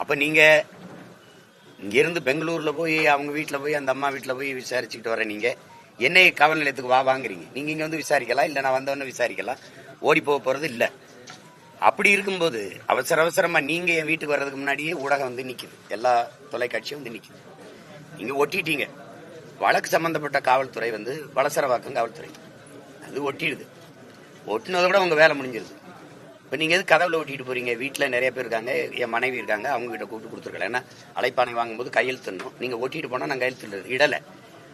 அப்ப நீங்க இங்க இருந்து பெங்களூர்ல போய் அவங்க வீட்டுல போய் அந்த அம்மா வீட்டுல போய் விசாரிச்சுக்கிட்டு வர நீங்க என்னை காவல் நிலையத்துக்கு வாங்குறீங்க. நீங்க இங்க வந்து விசாரிக்கலாம், இல்ல நான் வந்தவொன்னு விசாரிக்கலாம், ஓடி போக போறது இல்ல. அப்படி இருக்கும்போது அவசர அவசரமா நீங்க என் வீட்டுக்கு வர்றதுக்கு முன்னாடியே ஊடகம் வந்து நிக்குது, எல்லா தொலைக்காட்சியும் வந்து நிக்குது. நீங்க ஒட்டிட்டீங்க. வழக்கு சம்பந்தப்பட்ட காவல்துறை வந்து வலசரவாக்கம் காவல்துறை அது ஒட்டிடுது. ஒட்டினதை விட உங்க வேலை முடிஞ்சிருது. இப்ப நீங்க எது கதவுல ஒட்டிட்டு போறீங்க? வீட்டுல நிறைய பேர் இருக்காங்க, என் மனைவி இருக்காங்க, அவங்க கிட்ட கூப்பிட்டு கொடுத்துருக்கல. ஏன்னா அழைப்பானை வாங்கும்போது கையெழுத்துணும். நீங்க ஒட்டிட்டு போனா நான் கையெழுத்து இடல.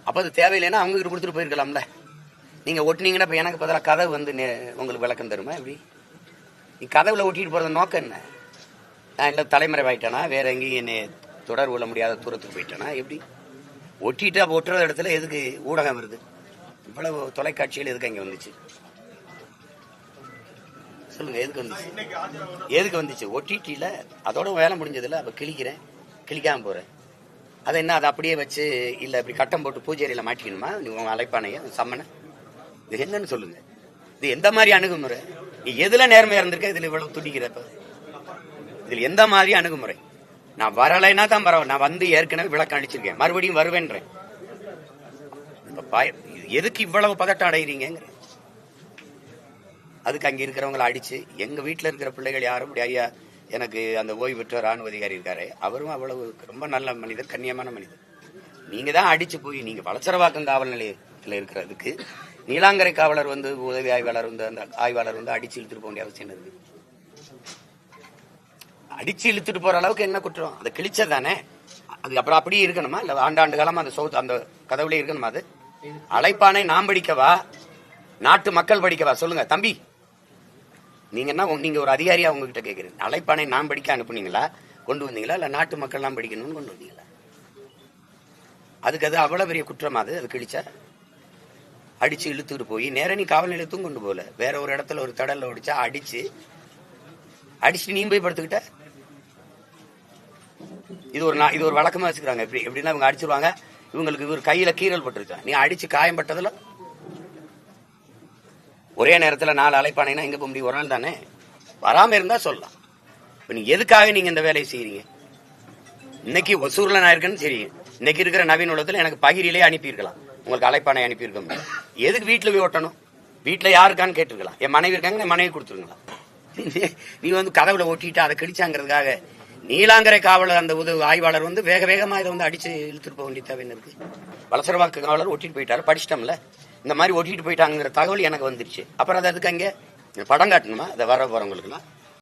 அப்ப அது தேவையில்லைன்னா அவங்க கிட்ட கொடுத்துட்டு போயிருக்கலாம்ல. நீங்க ஒட்டினீங்கன்னா இப்ப எனக்கு பதிலாக கதவு வந்து உங்களுக்கு விளக்கம் தருமா? எப்படி நீ கதவுல ஒட்டிட்டு போறது நோக்கம் என்ன? நான் இல்லை தலைமறைவாயிட்டேனா, வேற எங்கேயும் என்னை தொடர்பு கொள்ள முடியாத தூரத்துக்கு போயிட்டேனா? எப்படி ஒட்டிட்டு அப்ப ஒட்டுற இடத்துல எதுக்கு ஊடகம் வருது? இவ்வளவு தொலைக்காட்சிகள் எதுக்கு அங்க வந்துச்சு? சொல்லுங்க, எதுக்கு வந்துச்சு? எதுக்கு வந்துச்சு? ஒட்டிட்டில அதோட வேலை முடிஞ்சதுல. அப்ப கிழிக்கிறேன், கிழிக்காம போறேன். அதை என்ன அதை அப்படியே வச்சு இல்ல இப்படி கட்டம் போட்டு பூஜையில மாட்டிக்கணுமா? உங்க அழைப்பானைய சம்மனை இது என்னன்னு சொல்லுங்க. இது எந்த மாதிரி அணுகுமுறை? நீ எதுல நேர்மையா இருந்திருக்க? இதுல இவ்வளவு துடிக்கிறப்ப இதுல எந்த மாதிரி அணுகுமுறை? நான் வரலைன்னா தான் பரவாயில்ல, நான் வந்து ஏற்கனவே விளக்கம் அடிச்சிருக்கேன், மறுபடியும் வருவேன்றேன். எதுக்கு இவ்வளவு பதட்டம் அடைகிறீங்க? அதுக்கு அங்க இருக்கிறவங்களை அடிச்சு, எங்க வீட்டுல இருக்கிற பிள்ளைகள் யாரும் ஐயா எனக்கு அந்த ஓய்வு பெற்ற ராணுவ அதிகாரி இருக்காரு, அவரும் அவ்வளவு ரொம்ப நல்ல மனிதர், கண்ணியமான மனிதர். நீங்க தான் அடிச்சு போய் நீங்க வலசரவாக்கம் காவல் நிலையத்தில் இருக்கிறதுக்கு நீலாங்கரை காவலர் வந்து உதவி ஆய்வாளர் வந்து அந்த ஆய்வாளர் வந்து அடிச்சு இழுத்துட்டு போக வேண்டிய அவசியம் இருக்கு. அடிச்சு இழுத்துட்டு போற அளவுக்கு என்ன குற்றம்? அதை கிழிச்சதானே. அது அப்புறம் அப்படியே இருக்கணுமா? இல்ல ஆண்டாண்டு காலமா அந்த சோத்து அந்த கதவுல இருக்கணுமா? அது அழைப்பானை நான் படிக்கவா, நாட்டு மக்கள் படிக்கவா? சொல்லுங்க தம்பி, நீங்க என்ன, நீங்க ஒரு அதிகாரியா உங்ககிட்ட கேட்கிறீங்க. அழைப்பானை நான் படிக்க அனுப்புனீங்களா, கொண்டு வந்தீங்களா, இல்ல நாட்டு மக்கள் எல்லாம் படிக்கணும்னு கொண்டு வந்தீங்களா? அதுக்கு அது அவ்வளவு பெரிய குற்றமா? அது கிழிச்சா அடிச்சு இழுத்துட்டு போய் நேர நீ காவல் நிலையத்தும் கொண்டு போகல, வேற ஒரு இடத்துல ஒரு தடல்ல ஒடிச்சா அடிச்சு நீ போய் படுத்துக்கிட்ட. இது ஒரு வழக்கமா வச்சுக்கிறாங்க. எப்படின்னா இவங்க அடிச்சிருவாங்க, இவங்களுக்கு இவர் கையில கீரல் பட்டிருக்கா, நீ அடிச்சு காயம் பட்டதுல ஒரே நேரத்துல 4 அழைப்பானைனா எங்க போக முடியும்? ஒரு நாள் தானே. வராம இருந்தா சொல்லலாம். இப்ப நீங்க எதுக்காக நீங்க இந்த வேலையை செய்யறீங்க? இன்னைக்கு ஒசூர்ல நான் இருக்கேன்னு சரி, இன்னைக்கு இருக்கிற நவீன உலகத்துல எனக்கு பகிரிலே அனுப்பியிருக்கலாம், உங்களுக்கு அழைப்பானை அனுப்பியிருக்க. எதுக்கு வீட்டுல போய் ஓட்டணும்? வீட்டுல யாருக்கான்னு கேட்டிருக்கலாம். என் மனைவி இருக்காங்க, என் மனைவி கொடுத்துருங்களா. நீ வந்து கதவுல ஓட்டிட்டு அதை கிழிச்சாங்கிறதுக்காக நீலாங்கரை காவலர் அந்த உதவி ஆய்வாளர் வந்து வேக வேகமா இதை வந்து அடிச்சு இழுத்துட்டு போக வேண்டிய தேவைன்னு இருக்கு. வலசரவாக்கு காவலர் ஒட்டிட்டு போயிட்டாரு, படிச்சிட்டோம்ல. இந்த மாதிரி ஒட்டிட்டு போயிட்டாங்கிற தகவல் எனக்கு வந்துருச்சு. அப்புறம் அது அதுக்கு அங்கே படம் காட்டணுமா? அதை வர போறவங்களுக்குலாம்